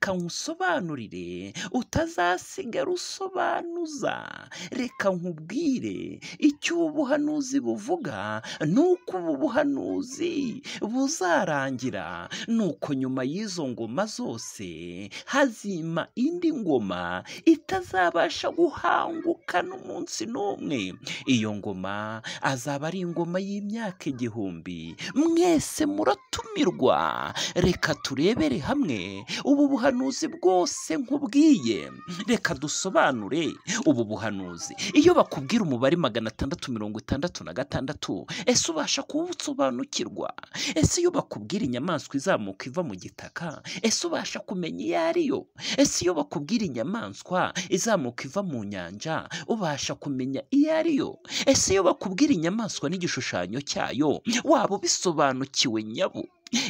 reka nkusobanurire utazasigara usobanuza. Reka nkubwire icyo ubu buhanuzi buvuga, nuko ubu buhanuzi buzarangira, nuko nyuma y'izo ngoma zose hazima indi ngoma itazabasha guhanguka n'umunsi n'umwe. Iyo ngoma azaba ari ingoma y'imyaka 1000. Mwese muratumirwa. Reka turebere hamwe ubu buhanuzi bwose nkubwiye. Reka dusobanure ubu buhanuzi. Iyo bakubwira umubare 666, ese ubasha kuwusobanukirwa? Ese iyo bakubwira inyamaswa izamuka iva mu gitaka, ese ubasha kumenya iyo ariyo? Ese iyo bakubwira inyamaswa izamuka iva mu nyanja, ubasha kumenya iyo ariyo? Ese iyo bakubwira inyamaswa n'igishushanyo cyayo, waba ubisobanukiwe nyabo?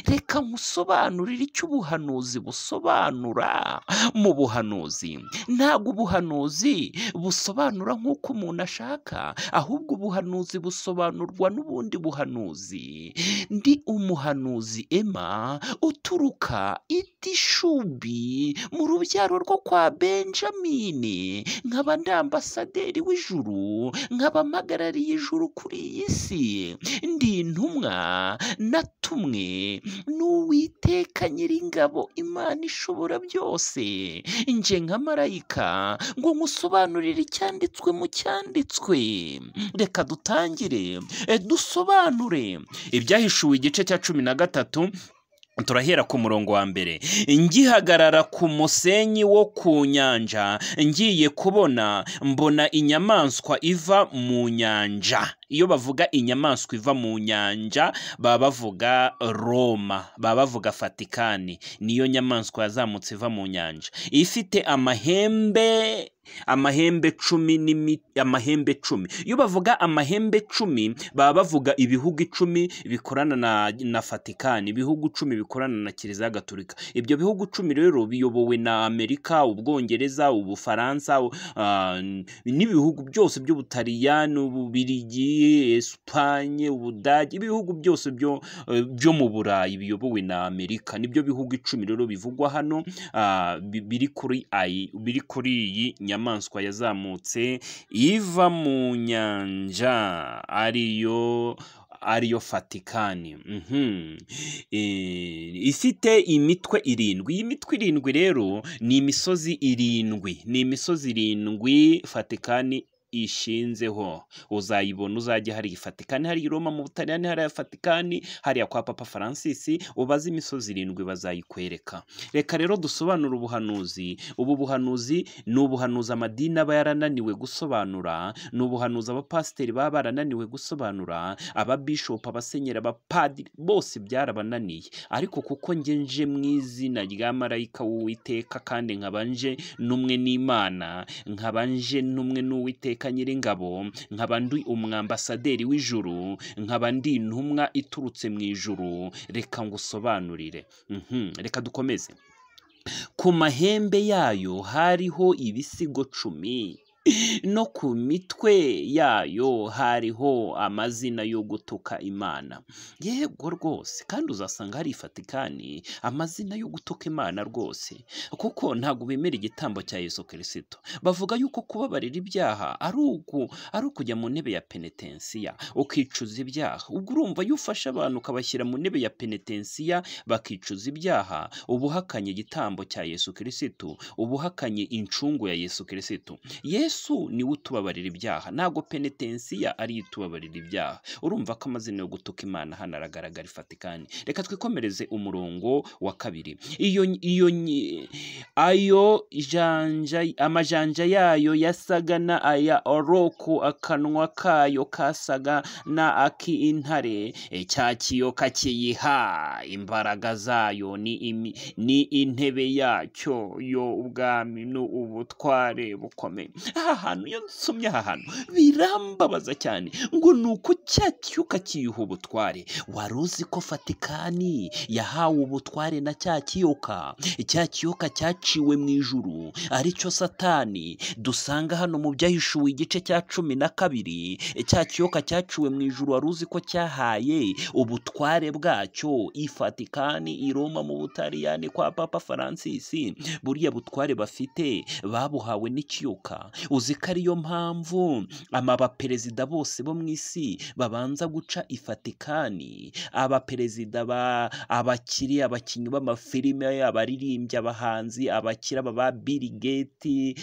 Reka nkusobanurire icyo ubuhanuzi busobanura. Mu buhanuzi ntabwo ubuhanuzi busobanura nk'uko umuntu ashaka, ahubwo ubuhanuzi busobanurwa n'ubundi buhanuzi. Ndi umuhanuzi Emma uturuka Itishubi mu rubyaro rwo kwa Benjamini, nkaba ndi ambasaderi w'ijuru, nkaba mpagarariye ijuru kuri iyi si. Ndi intumwa natumwe n'Uwiteka Nyiringabo, Imana ishobora byose. Nje nka marayika ngo nkusobanurire icyanditswe mu cyanditswe. Reka dutangire dusobanure Ibyahishuwe igice cya 13. Turahera ku murongo wa mbere. Ngihagarara ku musenyi wo ku nyanja, ngiye kubona, mbona inyamaswa iva mu nyanja. Iyo bavuga inyamaswa iva mu nyanja, baba bavuga Roma, baba bavuga Vatikani. Niyo nyamaswa yazamutse iva mu nyanja, ifite amahembe 10 amahembe 10. Iyo bavuga amahembe 10, baba bavuga ibihugu 10 bikorana na Vatikani, ibihugu 10 bikorana na Kiliziya Gatolika. Ibyo bihugu 10 rero biyobowe na Amerika, Ubwongereza, Ubufaransa, n'ibihugu byose by'Ubutaliyani, Ububirigi, Espanye, Ubudage, ibihugu byose byo mu Burayi biyobowe na Amerika. Nibyo bihugu 10 rero bivugwa hano, biri kuri iyi nyamaswa yazamutse iva mu nyanja, ariyo Vatikani. Ifite imitwe 7. Iyi mitwe 7 rero ni imisozi 7. Ni imisozi 7 Vatikani ishinzeho. Uzayibona, uzajya hari Vatikani, hari Roma mu Butaliyani, hari Vatikani, hari kwa Papa Francis. Ubaze imisozi 7 bazayikwereka. Reka rero dusobanura ubuhanuzi. Ubu buhanuzi ni ubuhanuzi amadini aba yarananiwe gusobanura, ni ubuhanuzi abapasiteri baba barananiwe gusobanura, ababishop, abasenyeri, abapadiri, bose byarabananiye. Ariko kuko nje mu izina rya marayika w'Uwiteka, kandi nkabanje numwe n'Imana, nkabanje numwe n'Uwiteka Nyiringabo, nkaba ndi umwambasaderi w'ijuru, nkaba ndi intumwa iturutse mu ijuru. Reka ngusobanurire. Reka dukomeze. Ku mahembe yayo hariho ibisigo 10, no ku mitwe yayo hariho amazina yo gutuka Imana. Yego rwose, kandi uzasanga hari Vatikani amazina yo gutuka Imana rwose, kuko ntabwo bemera igitambo cya Yesu Kristo. Bavuga yuko kubabarira ibyaha ari ukujya mu ntebe ya penetensiya ukicuza ibyaha. Ubwo urumva iyo ufashe abantu ukabashyira mu ntebe ya penetensiya bakicuza ibyaha, ubuhakanye igitambo cya Yesu Kristo, ubuhakanye incungu ya Yesu Kristo. Yesu niwe utubabarira ibyaha, ntago penetensiya ari itubabarira ibyaha. Urumva ko amazina yo gutuka Imana hano aragaragara Vatikani. Reka twikomereze umurongo wa 2. Amajanja yayo yasaga na aya oroko, akanwa kayo kasaga na ak'intare, cya kiyoka kiyiha imbaraga zayo ni intebe yacyo yo ubwami n'ubutware bukomeye. Ahantu iyo nsomye ahantu birambabaza cyane, ngo nuko cya kiyoka kiyuha ubutware. Wari uzi ko Vatikani yahawe ubutware na cya kiyoka? Cya kiyoka cyaciwe mu ijuru aricyo Satani dusanga hano mu byahishuwe igice cya 12. Cya kiyoka cyaciwe mu ijuru wari uzi ko cyahaye ubutware bwacyo i Vatikani, i Roma mu Butaliyani kwa Papa Francis. Buriya butware bafite babuhawe n'ikiyoka. Uzi ko ariyo mpamvu abaperezida bose bo mu isi babanza guca i Vatikani. Abaperezida abakinnyi b'amafilime, abaririmbyi, abahanzi, abakire, aba Bill Gates,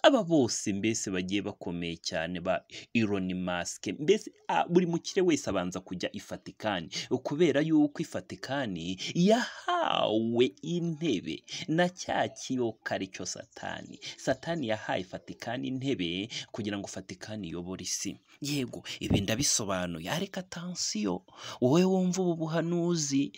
aba bose mbese bagiye bakomeye cyane, ba Elon Musk, mbese buri mukire wese abanza kujya i Vatikani, kubera yuko i Vatikani yahawe intebe na cya kiyoka aricyo Satani. Satani yahaye Vatikani intebe kugira ngo Vatikani iyobore isi. Yego, ibi ndabisobanuye, ariko atansiyo, wowe wumva ubu buhanuzi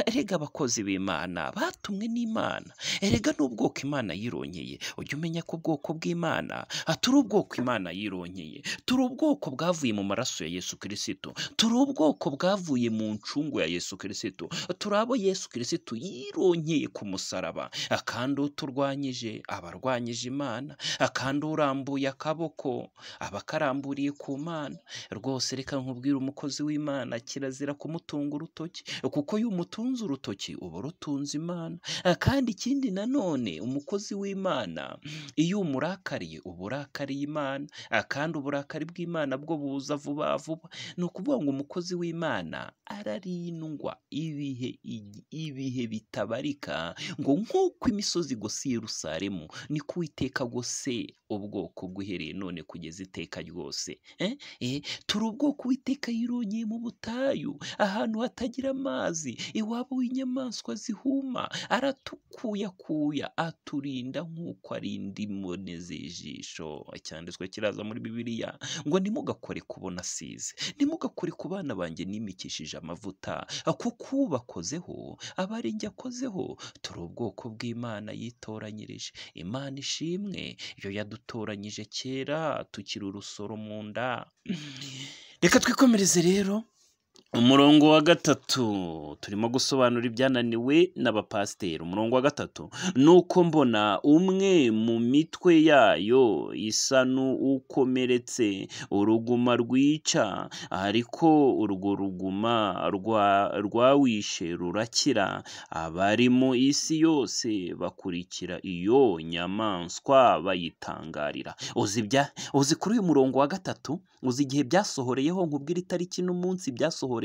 erega abakozi b'Imana batumwe n'Imana, erega n'ubwoko Imana yironkeye. Ujye umenya ko ubwoko bw'Imana turi ubwoko Imana yironkeye, turi ubwoko bwavuye mu maraso ya Yesu Kristo, turi ubwoko bwavuye mu ncungu ya Yesu Kristo, turi abo Yesu Kristo yironkeye ku musaraba. Kandi uturwanyije abarwanyije Imana, kandi urambuye akaboko abakaramburiye ku Mana. Rwose reka nkubwire umukozi w'Imana, kirazira kumutunga urutoki, kuko iyo umutunze urutoki uba urutunze Imana. Kandi ikindi nanone, umukozi w'Imana iyo umurakariye uba urakariye Imana, kandi uburakari bw'Imana bwo buza vuba vuba. Ni ukuvuga ngo umukozi w'Imana ararindwa ibihe bitabarika, ngo nk'uko imisozi igose Yerusalemu niko Uwiteka agose ubwoko bw'uhereye none kugeza iteka ryose. Turi ubwoko Uwiteka yironkeye mu butayu, ahantu hatagira amazi, iwabo w'inyamaswa zihuma. Aratukuyakuya, aturinda nk'uko arinda imbone z'ijisho. Icyanditswe kiraza muri Bibiliya ngo ntimugakore kubona asize, ntimugakore ku bana banjye nimikishije amavuta, kuko ubakozeho aba ari njye akozeho. Turi ubwoko bw'Imana yitoranyirije. Imana ishimwe, iyo yadutoranyije kera tukiri urusoro mu nda. Reka twikomereze rero. Umurongo wa 3 turimo gusobanura ibyananiwe n'abapasiteri. Umurongo wa 3, nuko mbona umwe mu mitwe yayo isa n'ukomeretse uruguma rwica, ariko urwo ruguma rwawishe rurakira. Abari mu isi yose bakurikira iyo nyamaswa bayitangarira. Uzi kuri uyu murongo wa 3, uzi igihe byasohoreyeho, nkubwira itariki n'umunsi byasohoreyeho.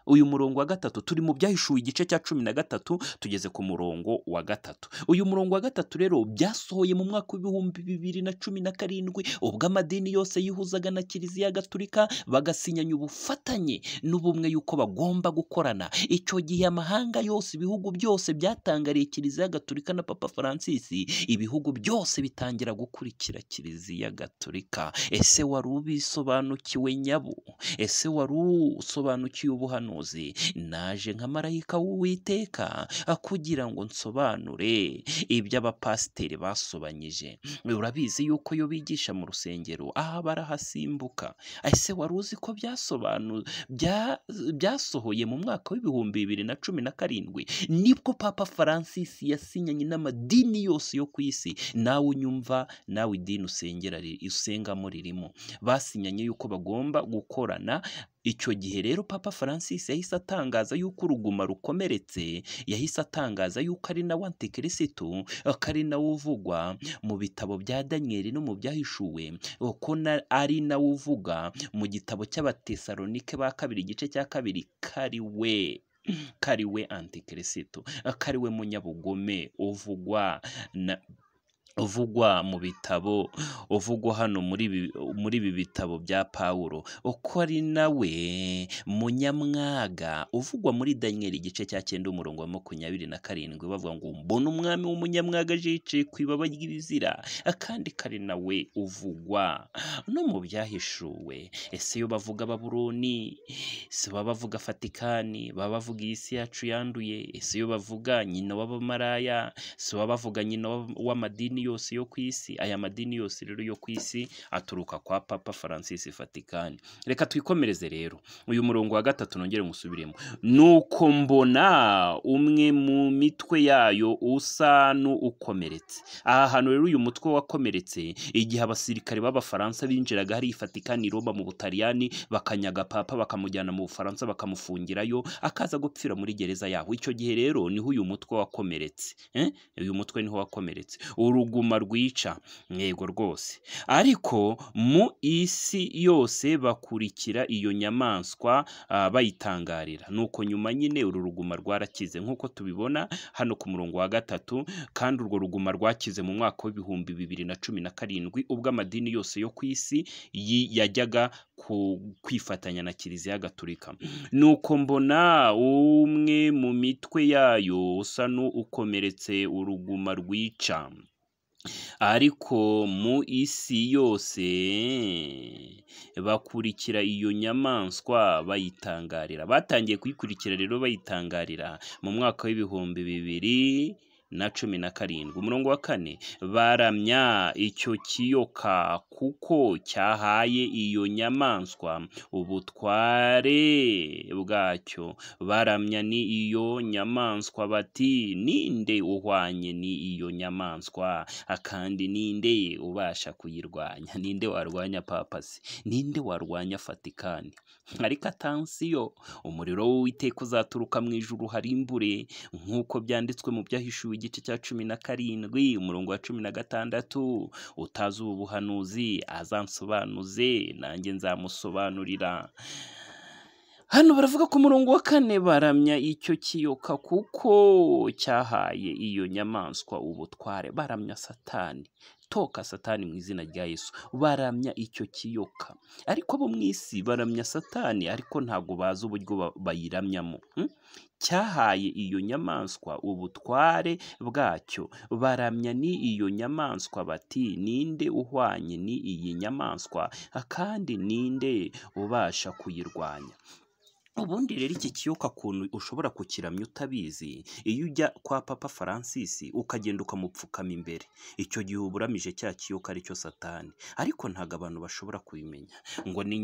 Uyu murongo wa 3 turi mu byahishuwe igice cya 13, tugeze ku murongo wa 3. Uyu murongo wa 3 rero byasohoye mu mwaka w'ibihumbi 2017, ubwo amadini yose yihuzaga na Kiliziya Gatolika bagasinyanya ubufatanye n'ubumwe yuko bagomba gukorana. Icyo gihe amahanga yose, ibihugu byose byatangariye Kiliziya Gatolika na Papa Francis, ibihugu byose bitangira gukurikira Kiliziya Gatolika. Ese wari ubisobanukiwe nyabo? Ese wari usobanukiwe ubuhanuzi? Naje nka marayika w'Uwiteka kugira ngo nsobanure ibyo abapasiteri basobanyije. Urabizi yuko iyo bigisha mu rusengero barahasimbuka. Ese wari uzi ko byasohoye mu mwaka w'ibihumbi 2017, nibwo Papa Francis yasinyanye n'amadini yose yo ku isi. Nawe unyumva, nawe idini usengamo ririmo, basinyanye yuko bagomba gukorana. Icyo gihe rero Papa Francis yahise atangaza yuko uruguma rukomeretse, yahise atangaza yuko ari nawe Antikristo, ko ari nawe uvugwa mu bitabo bya Daniel no mu byahishuwe, ko ari nawe uvuga mu gitabo cy'Abatesalonike ba 2 igice cya 2, kariwe Antikristo, kariwe munyabugome uvugwa mu bitabo, uvugwa hano muri ibi bitabo bya Pawulo, uko ari nawe munyamwaga uvugwa muri Daniel igice cya 9 umurongo wa 27, bavuga ngo mbona umwami w'umunyamwaga yicaye ku ibaba ry'ibizira, kandi kari nawe uvugwa no mu byahishuwe. Ese iyo bavuga Babuloni, si baba bavuga Vatikani, baba bavuga isi yacu yanduye? Ese iyo bavuga nyina w'abamaraya, si baba bavuga nyina w'amadini yose yo ku isi. Aya madini yose rero yo ku isi aturuka kwa Papa Francis Vatikani. Reka twikomereze rero uyu murongo wa gatatu nongere musubiremo. Nuko mbona umwe mu mitwe yayo usa n'ukomeretse. Aha hantu rero uyu mutwe wakomeretse igihe abasirikare b'Abafaransa binjiraga hari Vatikani Roma mu Butaliyani, bakanyaga Papa bakamujyana mu Bufaransa bakamufungirayo, akaza gupfira muri gereza yaho. Icyo gihe rero niho uyu mutwe wakomeretse. Uyu mutwe niho wakomeretse. Uruguma rwica, yego rwose. Ariko mu isi yose bakurikira iyo nyamaswa bayitangarira. Nuko nyuma nyine uru ruguma rwarakize nk'uko tubibona hano ku murongo wa gatatu, kandi urwo ruguma rwakize mu mwaka w'ibihumbi 2017 ubwo amadini yose yo ku isi yajyaga kwifatanya na Kiliziya Gatolika. Nuko mbona umwe mu mitwe yayo usa n'ukomeretse, uruguma rwica. Ariko mu isi yose bakurikira iyo nyamaswa bayitangarira. Batangiye kuyikurikira rero bayitangarira mu mwaka w'ibihumbi 2017. Umurongo wa 4, baramya icyo kiyoka kuko cyahaye iyo nyamaswa ubutware bwacyo. Baramya ni iyo nyamaswa bati, ninde uhwanye ni iyo nyamaswa, akandi ninde ubasha kuyirwanya? Ninde warwanya Papa se? Ninde warwanya Vatikani? Ariko atansiyo, umuriro w'Uwiteka uzaturuka mu ijuru harimbure, nk'uko byanditswe mu Byahishuwe igice cya 17 umurongo wa 16. Utazi ubu buhanuzi azansobanuze, nanjye nzamusobanurira. Hano baravuga ku murongo wa 4, baramya icyo kiyoka kuko cyahaye iyo nyamaswa ubutware. Baramya Satani, toka Satani mu izina rya Yesu. Baramya icyo kiyoka. Ariko abo mu isi baramya Satani ariko ntago bazi uburyo bayiramyamo. Cyahaye iyo nyamaswa ubutware bwacyo. Baramya ni iyo nyamaswa bati, ninde uhwanye ni iyi nyamaswa, akandi ninde ubasha kuyirwanya? Ubundi rero iki kiyoka kuntu ushobora kukiramya utabizi, iyo ujya kwa Papa Francis ukagenda ukamupfukama imbere, icyo gihe uburamije cya kiyoka aricyo Satani. Ariko ntago abantu bashobora kubimenya, ngo ni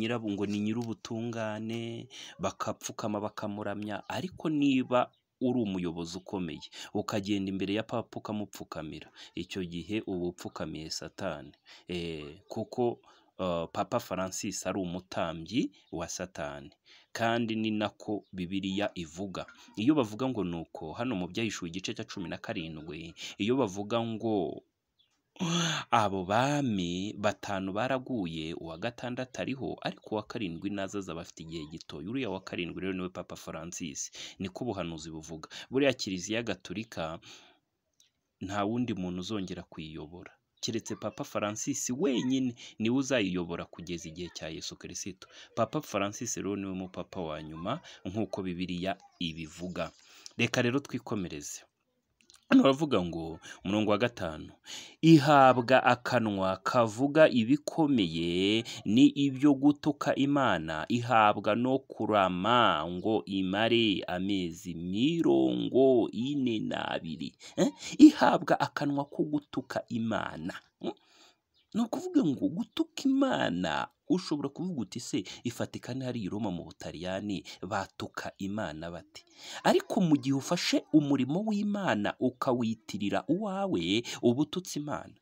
nyir'ubutungane, bakapfukama bakamuramya. Ariko niba uri umuyobozi ukomeye ukagenda imbere ya Papa ukamupfukamira, icyo gihe uba upfukamiye Satani. Kuko Papa Francis ari umutambyi wa Satani, kandi ni nako Bibiliya ivuga. Iyo bavuga ngo nuko hano mu Byahishuwe igice cya 17, iyo bavuga ngo abo bami 5 baraguye, uwa 6 ariho, ariko uwa 7 nazaza bafite igihe gito. Uriya wa 7 rero niwe Papa Francis. Niko ubuhanuzi buvuga. Buriya Kiliziya Gatolika nta wundi muntu uzongera kuyiyobora keretse Papa Francis wenyine, niwe uzayiyobora kugeza igihe cya Yesu Kristo. Papa Francis rero niwe mu papa wa nyuma nk'uko Bibiliya ibivuga. Reka rero twikomereze. Hano baravuga ngo umurongo wa 5, ihabwa akanwa kavuga ibikomeye ni ibyo gutuka Imana, ihabwa no kurama ngo imare amezi 42. Ihabwa akanwa ko gutuka Imana. Ni ukuvuga ngo gutuka Imana, ushobora kuvuga uti se Vatikani hari i Roma mu Butaliyani batuka Imana bati? Ariko mu gihe ufashe umurimo w'Imana ukawitirira uwawe, ubututsi Imana.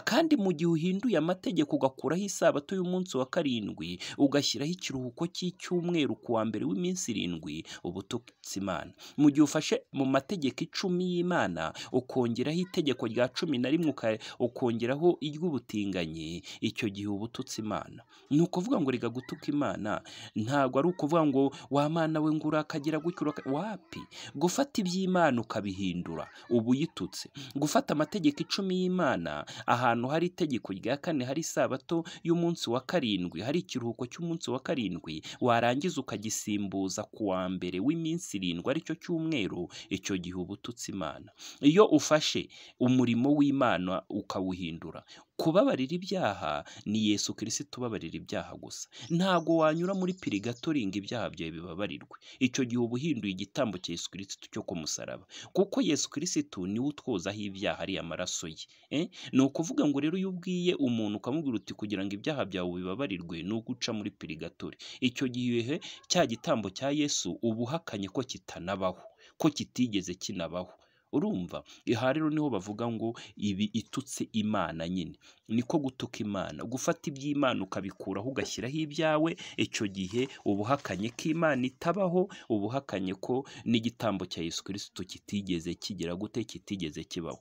Kandi mu gihe uhinduye amategeko ugakuraho isabato y'umunsi wa 7 ugashyiraho ikiruhuko cy'icyumweru ku wa mbere w'iminsi 7, ubututsi Imana. Mu gihe ufashe mu mategeko 10 y'Imana ukongeraho itegeko rya 11 ukongeraho iry'ubutinganyi, icyo gihe ubututsi Imana. Ni ukuvuga ngo riga gutuka Imana ntabwo ari ukuvuga ngo wa Mana we ngura akagira gutyo wapi. Gufata iby'Imana ukabihindura ubu yitutse. Gufata amategeko 10 y'Imana, ahantu hari itegeko rya 4 hari isabato y'umunsi wa 7, hari ikiruhuko cy'umunsi wa 7, warangiza ukagisimbuza ku wa mbere w'iminsi 7 aricyo cyumweru, icyo gihe ubututsi Imana. Iyo ufashe umurimo w'Imana ukawuhindura, kubabarira ibyaha ni Yesu Kristo ubabarira ibyaha gusa. Ntago wanyura muri purigatori ngo ibyaha byawe bibabarirwe. Icyo gihe uba uhinduye igitambo cya Yesu Kristo cyo ku musaraba. Kuko Yesu Kristo niwe utwozaho ibyaha ariya maraso ye. Ni ukuvuga ngo rero iyo ubwiye umuntu ukamubwira uti kugira ngo ibyaha byawe bibabarirwe ni uguca muri purigatori. Icyo gihe cya gitambo cya Yesu uba uhakanye ko kitanabaho, ko kitigeze kinabaho. Urumva? Aha rero niho bavuga ngo ibi itutse Imana nyine. Niko gutuka Imana. Gufata iby'Imana ukabikuraho ugashyiraho ibyawe, icyo gihe uba uhakanye ko Imana itabaho, uba uhakanye ko n'igitambo cya Yesu Kristo kitigeze kigera gute, kitigeze kibaho.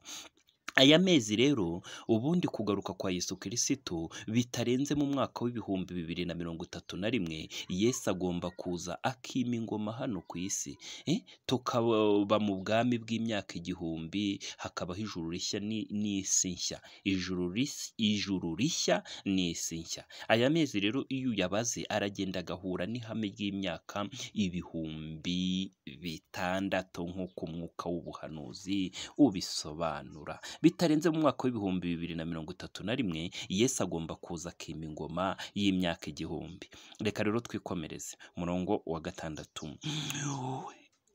Aya mezi rero ubundi kugaruka kwa Yesu Kristo bitarenze mu mwaka w'ibihumbi 2031, Yesu agomba kuza akima ingoma hano ku isi. Tukaba mu bwami bw'imyaka 1000, hakabaho ijuru rishya n'isi nshya. Ijuru rishya n'isi nshya. Aya mezi rero iyo uyabaze aragenda agahura n'ihame ry'imyaka 6,000 nk'uko umwuka w'ubuhanuzi ubisobanura. Bitarenze mu mwaka w'ibihumbi 2031, Yesu agomba kuza akima ingoma y'imyaka 1000. Reka rero twikomereze. Umurongo wa 6.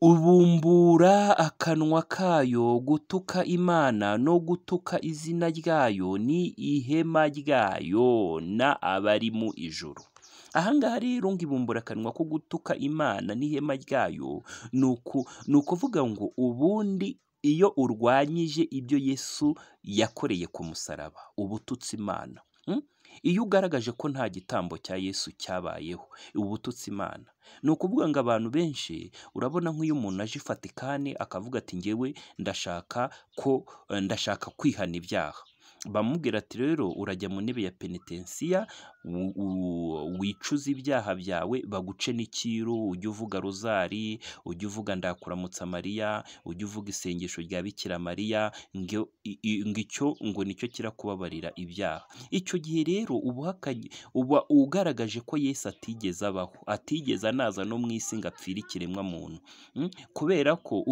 Ubumbura akanwa kayo gutuka Imana no gutuka izina ryayo ni ihema ryayo na abari mu ijuru. Ahangaha rero ngo ibumbura akanwa ko gutuka Imana n'ihema ryayo ni ukuvuga ngo ubundi iyo urwanyije ibyo Yesu yakoreye ku musaraba uba ututse Imana. Iyo ugaragaje ko nta gitambo cya Yesu cyabayeho uba ututse Imana. Ni ukuvuga ngo abantu benshi urabona nk'iyo umuntu aje Vatikani akavuga ati ngewe ndashaka kwihana ibyaha, bamubwira ati rero urajya mu ntebe ya penitensiya wicuza ibyaha byawe baguce n'ikiru, ujye uvuga rozari, ujye uvuga ndakuramutsa Mariya, ujye uvuga isengesho rya Bikira Mariya, icyo ngo nicyo kirakubabarira ibyaha. Icyo gihe rero uba ugaragaje ko Yesu atigeze abaho, atigeze anaza no mu isi ngo apfire ikiremwa muntu, kubera ko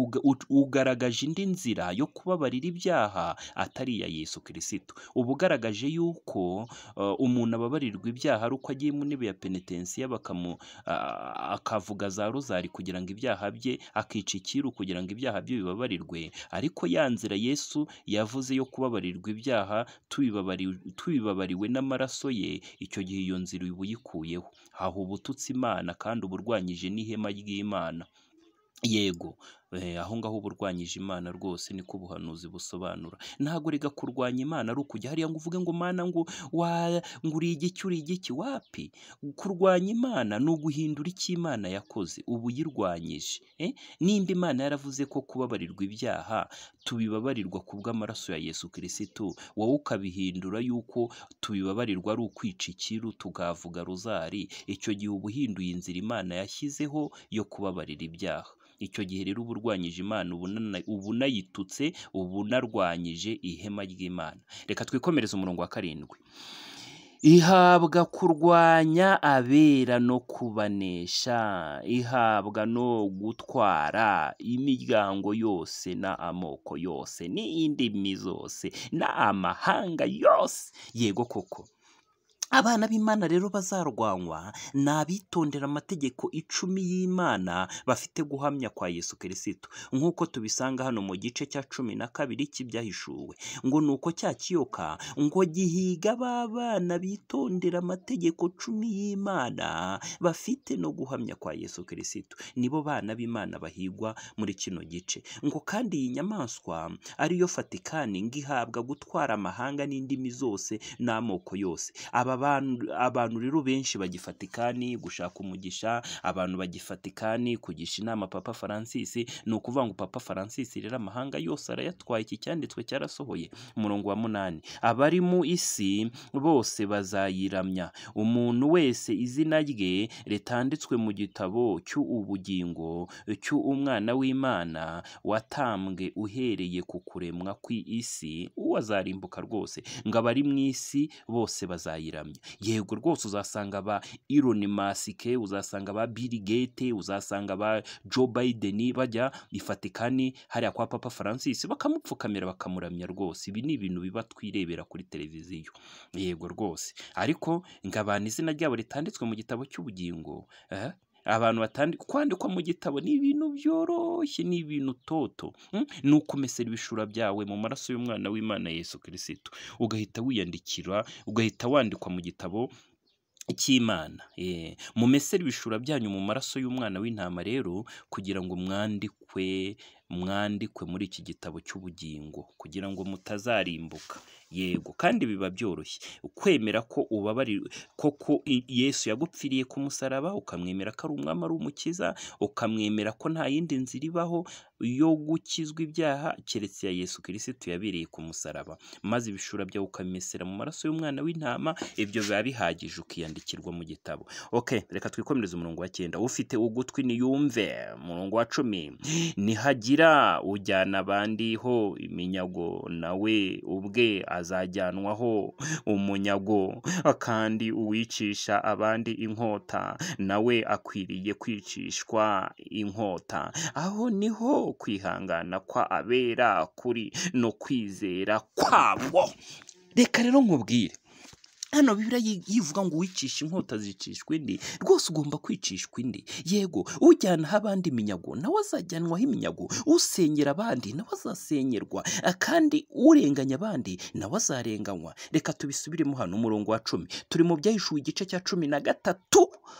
ugaragaje indi nzira yo kubabarira ibyaha atari iya Yesu Kristo. Uba ugaragaje yuko umuntu ababarirwa ibyaha ari uko agiye mu ntebe ya penitensiya akavuga za rozari kugira ngo ibyaha bye, akica ikiru kugira ngo ibyaha bye bibabarirwe. Ariko ya nzira Yesu yavuze yo kubabarirwa ibyaha tubibabariwe n'amaraso ye, icyo gihe iyo nzira uba uyikuyeho. Aho uba ututse Imana kandi uba urwanyije n'ihema ry'Imana. Yego, aho ngaho uba urwanyije Imana rwose, niko ubuhanuzi busobanura. Ntabwo rega kurwanya Imana ari ukujya hariya ngo uvuge ngo Mana ngo uri igiki wapi. Kurwanya Imana ni uguhindura icyo Imana yakoze, uba uyirwanyije. Nimba Imana yaravuze ko kubabarirwa ibyaha tubibabarirwa ku bw'amaraso ya Yesu Kristo, wowe ukabihindura yuko tubibabarirwa ari ukwica ikiru tugavuga rozari, icyo gihe uba uhinduye inzira Imana yashyizeho yo kubabarira ibyaha. Icyo gihe rero uba urwanyije Imana, uba unayitutse, uba unarwanyije ihema ry'Imana. Reka twikomereze umurongo wa 7. Ihabwa kurwanya abera no kubanesha, ihabwa no gutwara imiryango yose n'amoko yose n'indimi zose n'amahanga yose. Yego koko, abana b'Imana rero bazarwanywa ni abitondera amategeko 10 y'Imana bafite guhamya kwa Yesu Kristo, nk'uko tubisanga hano mu gice cya 12 cy'ibyahishuwe. Ngo nuko cya kiyoka ngo gihiga b'abana bitondera amategeko 10 y'Imana bafite no guhamya kwa Yesu Kristo. Nibo bana b'Imana bahigwa muri kino gice. Ngo kandi iyi nyamaswa ariyo Vatikani ngo ihabwa gutwara amahanga n'indimi zose n'amoko yose. Abantu rero benshi bagifatikani gushaka umugisha, abantu bagifatikani kugisha inama Papa Francis. Ni ukuvuga ngo Papa Francis rero amahanga yose arayatwaye. Iki cyanditswe cyarasohoye. Umurongo wa 8. Abari mu isi bose bazayiramya, umuntu wese izina rye ritanditswe mu gitabo cy'ubugingo cy'umwana w'Imana watambwe uhereye ku kuremwa kw'isi, uwo azarimbuka rwose. Ngo abari mu isi bose bazayiramya. bakaramya. Yego rwose uzasanga ba Elon Musk, uzasanga ba Bill Gates, uzasanga ba Joe Biden bajya i Vatikani hariya kwa Papa Francis bakamupfukamira bakamuramya rwose. Ibi ni ibintu biba twirebera kuri televiziyo. Yego rwose, ariko ngabana izina ryabo ritanditswe mu gitabo cy'ubugingo, abantu kwandikwa mu gitabo ni ibintu byoroshye, ni ibintu toto. Ni ukumesera ibishura byawe mu maraso y'umwana w'Imana Yesu Kristo, ugahita wiyandikira, ugahita wandikwa mu gitabo cy'Imana. Mumesere ibishura byanyu mu maraso y'umwana w'intama rero, kugira ngo mwandikwe muri iki gitabo cy'ubugingo, kugira ngo mutazarimbuka. Yego, kandi biba byoroshye kwemera ko ubabariwe, koko Yesu yagupfiriye ku musaraba, ukamwemera ko ari umwami, ari umukiza, ukamwemera ko nta yindi nzira ibaho yo gukizwa ibyaha keretse ya Yesu Kristo yabereye ku musaraba, maze ibishura byawe ukamesera mu maraso y'umwana w'intama. Ibyo biba bihagije, ukiyandikirwa mu gitabo. Reka twikomereze umurongo wa 9. Ufite ugutwi niyumve. Umurongo wa 10. Nihagira ujyana abandi ho iminyago, nawe ubwe azajyanwaho umunyago, kandi uwicisha abandi inkota nawe akwiriye kwicishwa inkota. Aho niho kwihangana kwa abera kuri no kwizera kwabo. Reka rero nkubwire, hano Bibiliya yivuga ngo uwicisha inkota zicishwa indi, rwose ugomba kwicishwa indi. Yego, ujyanaho abandi iminyago nawe azajyanwaho iminyago, usenyera abandi nawe azasenyerwa, kandi urenganya abandi nawe azarenganywa. Reka tubisubiremo hano, umurongo wa 10. Turi mu Byahishuwe igice cya 13,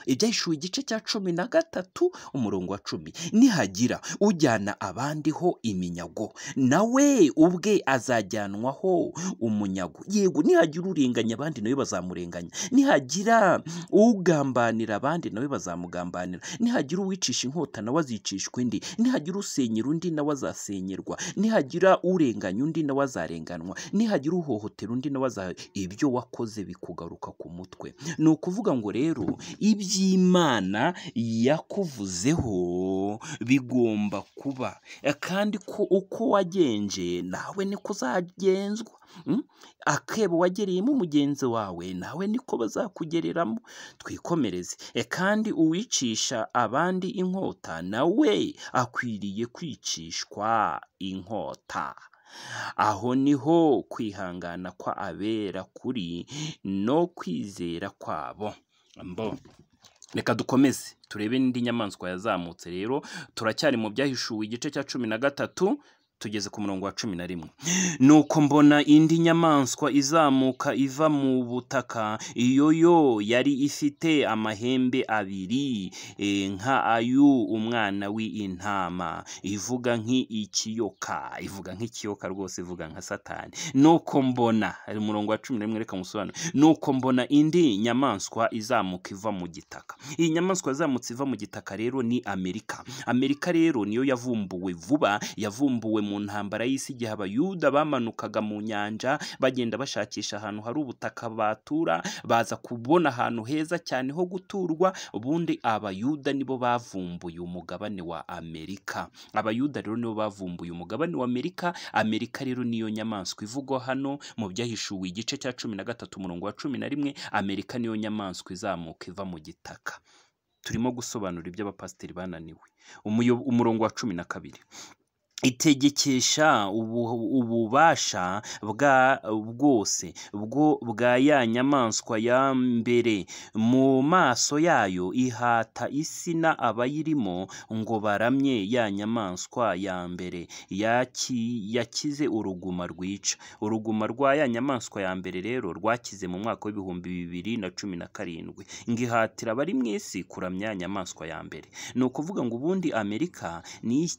Ibyahishuwe igice cya 13 umurongo wa 10. Nihagira ujyana abandi ho iminyago, nawe ubwe azajyanwaho umunyago. Yego, nihagira urenganya abandi nawe bazamurenganya, nihagira ugambanira abandi nawe bazamugambanira, nihagira uwicisha inkota nawe azicishwa indi, nihagira usenyera undi nawe azasenyerwa, nihagira urenganya undi nawe azarenganwa, nihagira uhohotera undi nawe ibyo wakoze bikugaruka ku mutwe. Ni ukuvuga ngo rero iby'Imana yakuvuzeho bigomba kuba, kandi ko uko wagenje nawe niko uzagenzwa. Akebo wagereyemo mugenzi wawe nawe niko bazakugereramo. Twikomereze. Kandi uwicisha abandi inkota nawe akwiriye kwicishwa inkota. Aho niho kwihangana kwa abera kuri no kwizera kwabo. Reka dukomeze turebe n'indi nyamaswa yazamutse. Rero turacyari mu Byahishuwe igice cya 13, tugeze ku murongo wa 11. Nuko mbona indi nyamaswa izamuka iva mu butaka, iyo yo yari ifite amahembe abiri nka ayu umwana w'intama, ivuga nk'ikiyoka. Ivuga nk'ikiyoka rwose, ivuga nka Satani. Nuko mbona, ari umurongo wa 11, reka musobanure. Nuko mbona indi nyamaswa izamuka iva mu gitaka. Iyi nyamaswa yazamutse iva mu gitaka rero ni Amerika. Amerika rero niyo yavumbuwe vuba, yavumbuwe mu ntambara y'isi, igihe Abayuda bamanukaga mu nyanja bagenda bashakisha ahantu hari ubutaka batura, baza kubona ahantu heza cyane ho guturwa. Ubundi Abayuda nibo bavumbuye umugabane wa Amerika. Abayuda rero nibo bavumbuye umugabane wa Amerika. Amerika rero niyo nyamaswa ivugwa hano mu Byahishuwe igice cya 13 umurongo wa 11. Amerika niyo nyamaswa izamuka iva mu gitaka. Turimo gusobanura ibyo abapasiteri bananiwe. Umurongo wa 12. Itegekesha ububasha bwose bwa ya nyamaswa ya mbere mu maso yayo, ihata isi na abayirimo ngo baramye ya nyamaswa ya mbere yakize uruguma rwica. Uruguma rwa ya nyamaswa ya mbere rero rwakize mu mwaka w'2017, ngo ihatira abari mu isi kuramya ya nyamaswa ya mbere. Ni ukuvuga ngo ubundi Amerika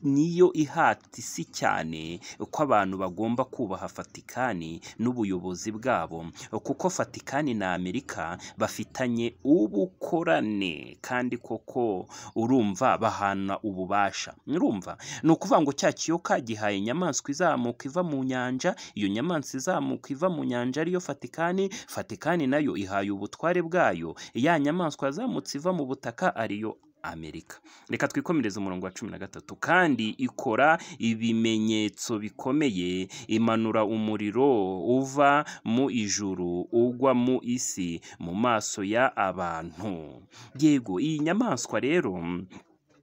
niyo ihata isi cyane, ko abantu bagomba kubaha Vatikani n'ubuyobozi bwabo, kuko Vatikani na Amerika bafitanye ubukorane, kandi koko urumva bahana ububasha. Urumva, ni ukuvuga ngo cya kiyoka gihaye inyamaswa izamuka iva mu nyanja, iyo nyamaswa izamuka iva mu nyanja ariyo Vatikani nayo ihaye ubutware bwayo ya nyamaswa yazamutse iva mu butaka ariyo Amerika. Reka twikomereze umurongo wa 13. Kandi ikora ibimenyetso bikomeye, imanura umuriro uva mu ijuru ugwa mu isi mu maso ya abantu. Yego, iyi nyamaswa rero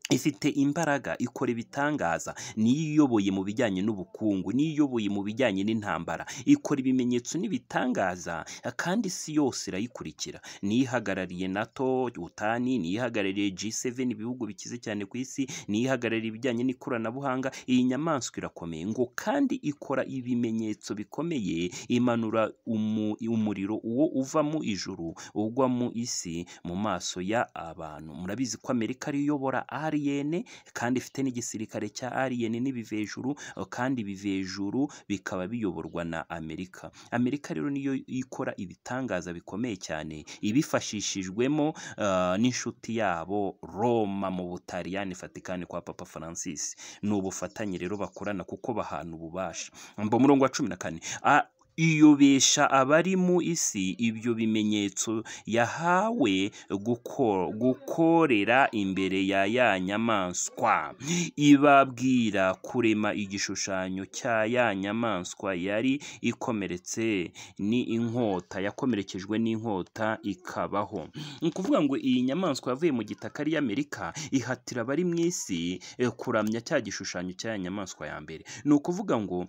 ifite imbaraga, ikora ibitangaza, niyo iyoboye mu bijyanye n'ubukungu, niyo iyoboye mu bijyanye n'intambara, ikora ibimenyetso n'ibitangaza, kandi isi yose irayikurikira. Niyo ihagarariye NATO, utani, niyo ihagarariye G7, ibihugu bikize cyane ku isi, niyo ihagarariye ibijyanye n'ikoranabuhanga. Iyi nyamaswa irakomeye ngo kandi ikora ibimenyetso bikomeye, imanura umuriro uwo uva mu ijuru ugwa mu isi mu maso ya abantu. Murabizi ko Amerika ariyo iyobora Alien, kandi ifite n'igisirikare cya Alien n'ibivejuru, kandi ibivejuru bikaba biyoborwa na Amerika. Amerika rero niyo ikora ibitangaza bikomeye cyane, ibifashishijwemo n'inshuti yabo Roma mu Butaliyani, Vatican kwa Papa Francis. Ni ubufatanye rero bakorana kuko bahana ububasha. Umurongo wa 14. Iyobesha abari mu isi ibyo bimenyetso yahawe gukorera imbere ya nyamaswa, ibabwira kurema igishushanyo cya ya nyamaswa yari ikomeretse ni inkota, yakomerekejwe n'inkota ikabaho. Ni ukuvuga ngo iyi nyamaswa yavuye mu gitaka ari Amerika, ihatira abari mu isi kuramya cya gishushanyo cya nyamaswa ya mbere. Ni ukuvuga ngo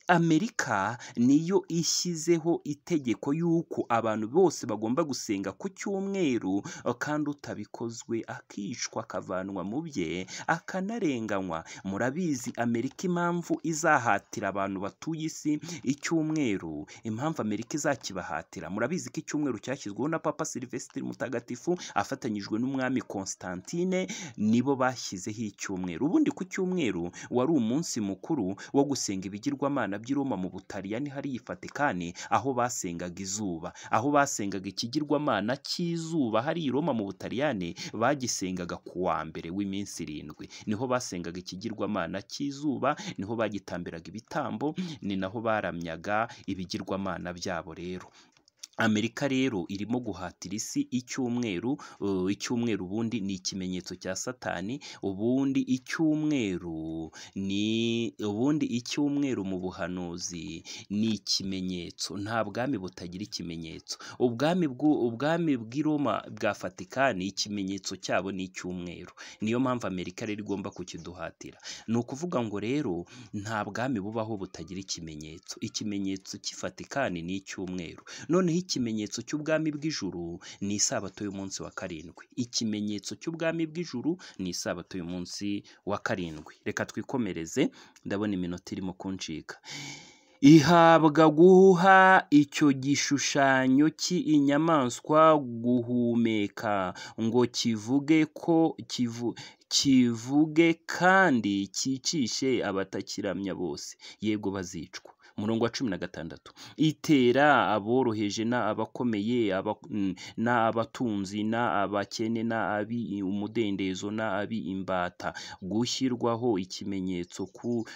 Amerika niyo ishyizeho itegeko y'uko abantu bose bagomba gusenga ku cyumweru, kandi utabikozwe akicwa, akavanwa mu bye, akanarenganywa. Murabizi Amerika impamvu izahatira abantu batuye isi icyumweru, impamvu Amerika izakibahatira. Murabizi ko icyumweru cyashyizweho na Papa Sylvestre Mutagatifu afatanyijwe n'umwami Constantine, nibo bashyizeho icyumweru. Ubundi ku cyumweru wari umunsi mukuru wo gusenga ibigirwamana by'i Roma mu Butaliyani hariya i Vatican, aho basengaga izuba, aho basengaga ikigirwamana cy'izuba hariya i Roma mu Butaliyani, bagisengaga ku wa mbere w'iminsi 7. Niho basengaga ikigirwamana cy'izuba, niho bagitambiraga ibitambo, ni naho baramyaga ibigirwamana byabo. Rero Amerika rero irimo guhatira isi icyumweru. Icyumweru ubundi ni ikimenyetso cya Satani. Ubundi icyumweru mu buhanuzi ni ikimenyetso, nta bwami butagira ikimenyetso. Ubwami bw'i Roma bwa Vatican, ikimenyetso cyabo ni icyumweru. Niyo mpamvu Amerika rero igomba kukiduhatira. Ni ukuvuga ngo rero nta bwami bubaho butagira ikimenyetso. Ikimenyetso cy'i Vatican ni icyumweru. Noneho ikimenyetso cy'ubwami bw'ijuru ni isabato y'umunsi wa 7. Ikimenyetso cy'ubwami bw'ijuru ni isabato y'umunsi wa 7. Reka twikomereze, ndabona iminota irimo kuncika. Ihabwa guha icyo gishushanyo cy'inyamaswa guhumeka, ngo kivuge kandi cyicishe abatakiramya bose, yego bazicwa. Umurongo wa 16. Itera aboroheje n'abakomeye, n'abatunzi n'abakene, n'abi umudendezo n'abi imbata, gushyirwaho ikimenyetso ku